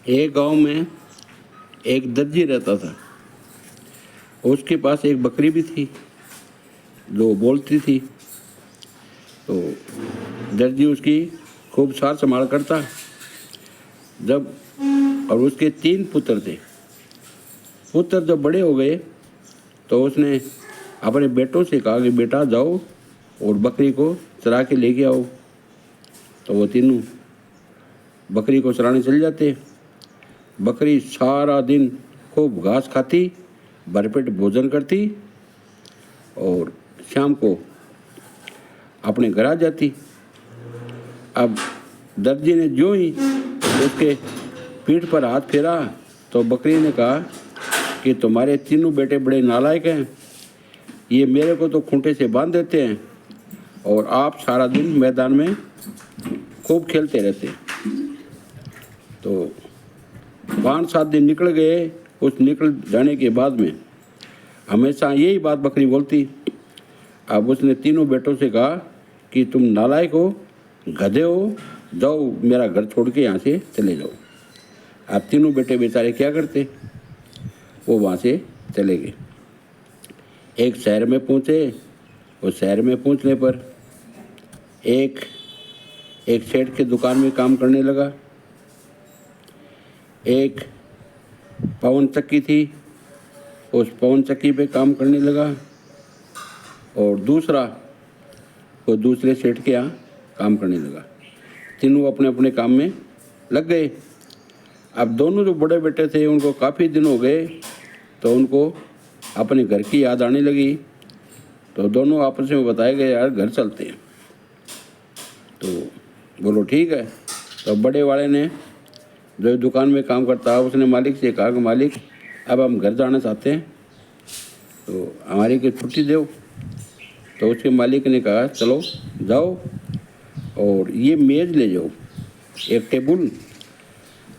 एक गांव में एक दर्जी रहता था। उसके पास एक बकरी भी थी जो बोलती थी। तो दर्जी उसकी खूब सार संभाल करता। जब और उसके 3 पुत्र थे। पुत्र जब बड़े हो गए तो उसने अपने बेटों से कहा कि बेटा जाओ और बकरी को चरा के लेके आओ। तो वो तीनों बकरी को चराने चल जाते। बकरी सारा दिन खूब घास खाती, भरपेट भोजन करती और शाम को अपने घर आ जाती। अब दर्जी ने जो ही उसके पीठ पर हाथ फेरा तो बकरी ने कहा कि तुम्हारे तीनों बेटे बड़े नालायक हैं। ये मेरे को तो खूंटे से बांध देते हैं और आप सारा दिन मैदान में खूब खेलते रहते। तो 5-7 दिन निकल गए। उस निकल जाने के बाद में हमेशा यही बात बकरी बोलती। अब उसने तीनों बेटों से कहा कि तुम नालायक हो, गधे हो, जाओ मेरा घर छोड़ के यहाँ से चले जाओ। अब तीनों बेटे बेचारे क्या करते, वो वहाँ से चले गए। एक शहर में पहुँचे। उस शहर में पहुँचने पर एक सेठ के दुकान में काम करने लगा। एक पवन चक्की थी, उस पवन चक्की पे काम करने लगा। और दूसरा वो दूसरे सेठ के यहाँ काम करने लगा। तीनों अपने अपने काम में लग गए। अब दोनों जो बड़े बेटे थे उनको काफ़ी दिन हो गए तो उनको अपने घर की याद आने लगी। तो दोनों आपस में बताए गए यार घर चलते हैं। तो बोलो ठीक है। तो बड़े वाले ने जो दुकान में काम करता है उसने मालिक से कहा कि मालिक अब हम घर जाना चाहते हैं तो हमारी की छुट्टी दो। तो उसके मालिक ने कहा चलो जाओ और ये मेज़ ले जाओ, एक टेबल।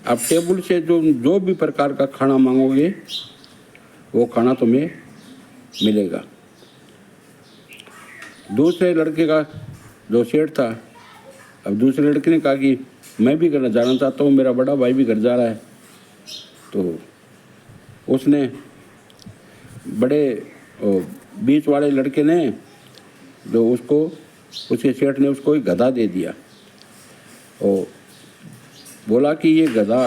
अब टेबल से जो भी प्रकार का खाना मांगोगे वो खाना तुम्हें मिलेगा। दूसरे लड़के का जो सेठ था, अब दूसरे लड़के ने कहा कि मैं भी घर जाना चाहता हूँ, मेरा बड़ा भाई भी घर जा रहा है। तो उसने बड़े बीच वाले लड़के ने जो उसको उसके सेठ ने उसको एक गधा दे दिया और बोला कि ये गधा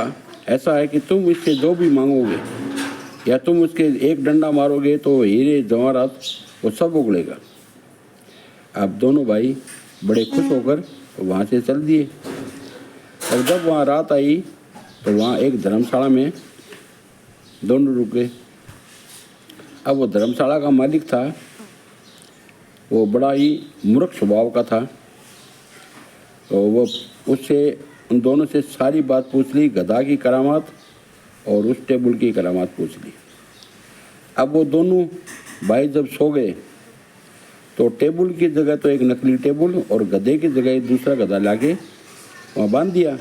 ऐसा है कि तुम इससे जो भी मांगोगे या तुम उसके एक डंडा मारोगे तो हीरे जवाहरात वो सब उगलेगा। अब दोनों भाई बड़े खुश होकर वहाँ से चल दिए। और जब वहाँ रात आई तो वहाँ एक धर्मशाला में दोनों रुके। अब वो धर्मशाला का मालिक था, वो बड़ा ही मूर्ख स्वभाव का था। तो वो उससे उन दोनों से सारी बात पूछ ली, गधा की करामात और उस टेबल की करामात पूछ ली। अब वो दोनों भाई जब सो गए तो टेबल की जगह तो एक नकली टेबल और गधे की जगह एक दूसरा गधा लाके वहाँ बांध दिया।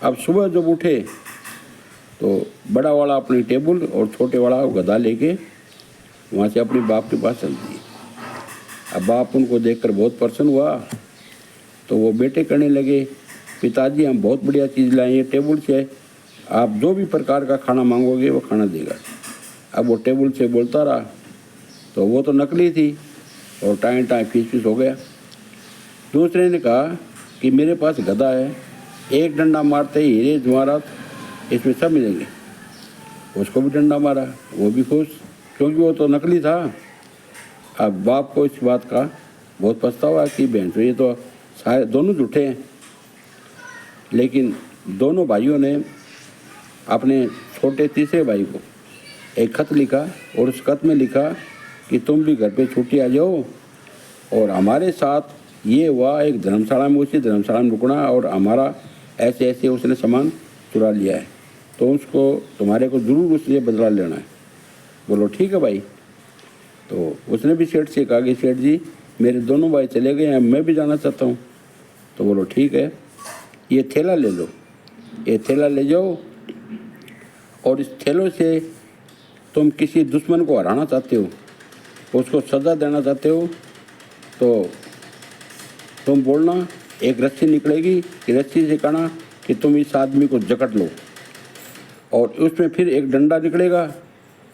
अब सुबह जब उठे तो बड़ा वाला अपनी टेबल और छोटे वाला गधा लेके वहाँ से अपने बाप के पास चल दिए। अब बाप उनको देखकर बहुत प्रसन्न हुआ तो वो बेटे करने लगे, पिताजी हम बहुत बढ़िया चीज़ लाए, ये टेबल से आप जो भी प्रकार का खाना मांगोगे वो खाना देगा। अब वो टेबल से बोलता रहा तो वो तो नकली थी और टाइम फीस हो गया। दूसरे ने कहा कि मेरे पास गधा है, एक डंडा मारते ही हीरे जवाहरात इसमें सब मिलेंगे। उसको भी डंडा मारा, वो भी खुश क्योंकि वो तो नकली था। अब बाप को इस बात का बहुत पछतावा कि बहन तो ये तो सारे दोनों झूठे हैं। लेकिन दोनों भाइयों ने अपने छोटे तीसरे भाई को एक खत लिखा और उस खत में लिखा कि तुम भी घर पे छुट्टी आ जाओ और हमारे साथ ये हुआ एक धर्मशाला में, उसी धर्मशाला में रुकना और हमारा ऐसे ऐसे उसने सामान चुरा लिया है तो उसको तुम्हारे को ज़रूर उससे बदला लेना है। बोलो ठीक है भाई। तो उसने भी सेठ से कहा कि सेठ जी मेरे दोनों भाई चले गए हैं, मैं भी जाना चाहता हूँ। तो बोलो ठीक है, ये थैला ले लो, ये थैला ले जाओ और इस थैलों से तुम किसी दुश्मन को हराना चाहते हो, उसको सज़ा देना चाहते हो तो तुम बोलना, एक रस्सी निकलेगी कि रस्सी से कहना कि तुम इस आदमी को जकड़ लो, और उसमें फिर एक डंडा निकलेगा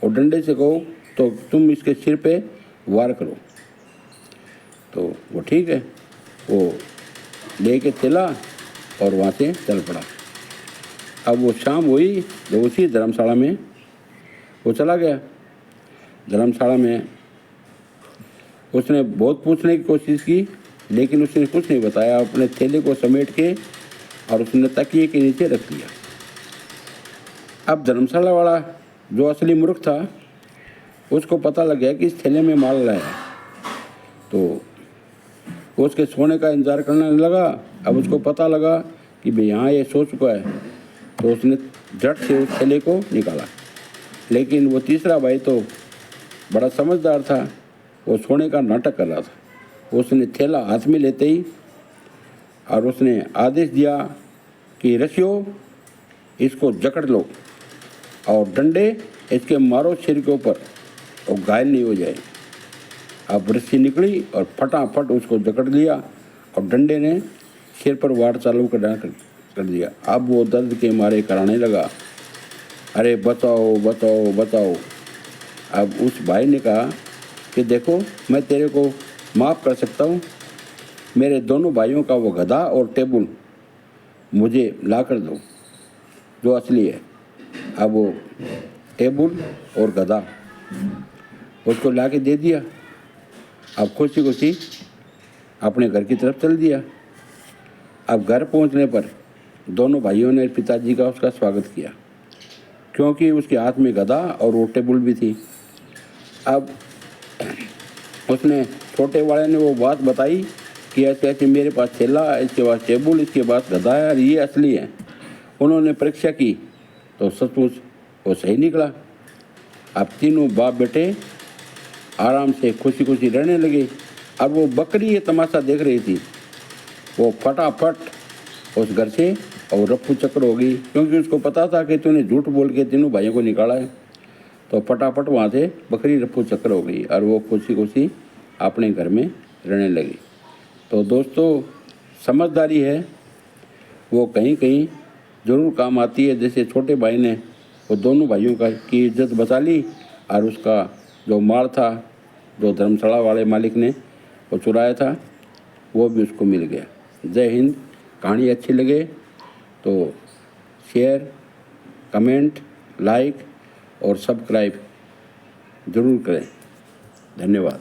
और डंडे से कहो तो तुम इसके सिर पे वार करो। तो वो ठीक है, वो ले के चला और वहाँ से चल पड़ा। अब वो शाम हुई तो उसी धर्मशाला में वो चला गया। धर्मशाला में उसने बहुत पूछने की कोशिश की, लेकिन उसने कुछ नहीं बताया। अपने थैले को समेट के और उसने तकिए के नीचे रख लिया। अब धर्मशाला वाला जो असली मूर्ख था, उसको पता लग गया कि इस थैले में माल लाया है, तो वो उसके सोने का इंतज़ार करने लगा। अब उसको पता लगा कि भाई यहाँ ये सो चुका है, तो उसने झट से उस थैले को निकाला। लेकिन वो तीसरा भाई तो बड़ा समझदार था, वो सोने का नाटक कर रहा था। उसने थैला हाथ में लेते ही और उसने आदेश दिया कि रसियो, इसको जकड़ लो और डंडे इसके मारो सिर के ऊपर और घायल नहीं हो जाए। अब रस्सी निकली और फटाफट उसको जकड़ लिया और डंडे ने सिर पर वार चालू कर दिया। अब वो दर्द के मारे कराने लगा, अरे बचाओ बचाओ बचाओ। अब उस भाई ने कहा कि देखो, मैं तेरे को माफ़ कर सकता हूँ, मेरे दोनों भाइयों का वो गधा और टेबल मुझे ला कर दो जो असली है। अब वो टेबल और गधा उसको ला के दे दिया। अब खुशी खुशी अपने घर की तरफ चल दिया। अब घर पहुंचने पर दोनों भाइयों ने पिताजी का उसका स्वागत किया, क्योंकि उसके हाथ में गधा और वो टेबल भी थी। अब उसने छोटे वाले ने वो बात बताई कि ऐसे ऐसे मेरे पास थैला, इसके पास टेबल, इसके पास गधा है और ये असली है। उन्होंने परीक्षा की तो सचमुच वो सही निकला। अब तीनों बाप बेटे आराम से खुशी खुशी रहने लगे। अब वो बकरी ये तमाशा देख रही थी, वो फटाफट उस घर से और रफ्फू चक्कर हो गई, क्योंकि उसको पता था कि तूने झूठ बोल के तीनों भाइयों को निकाला है। तो फटाफट वहाँ से बकरी रफ्फू चक्कर हो गई और वो खुशी खुशी अपने घर में रहने लगी। तो दोस्तों, समझदारी है वो कहीं कहीं ज़रूर काम आती है। जैसे छोटे भाई ने वो दोनों भाइयों की इज्जत बचा ली और उसका जो माल था, जो धर्मशाला वाले मालिक ने वो चुराया था, वो भी उसको मिल गया। जय हिंद। कहानी अच्छी लगे तो शेयर, कमेंट, लाइक और सब्सक्राइब ज़रूर करें। धन्यवाद।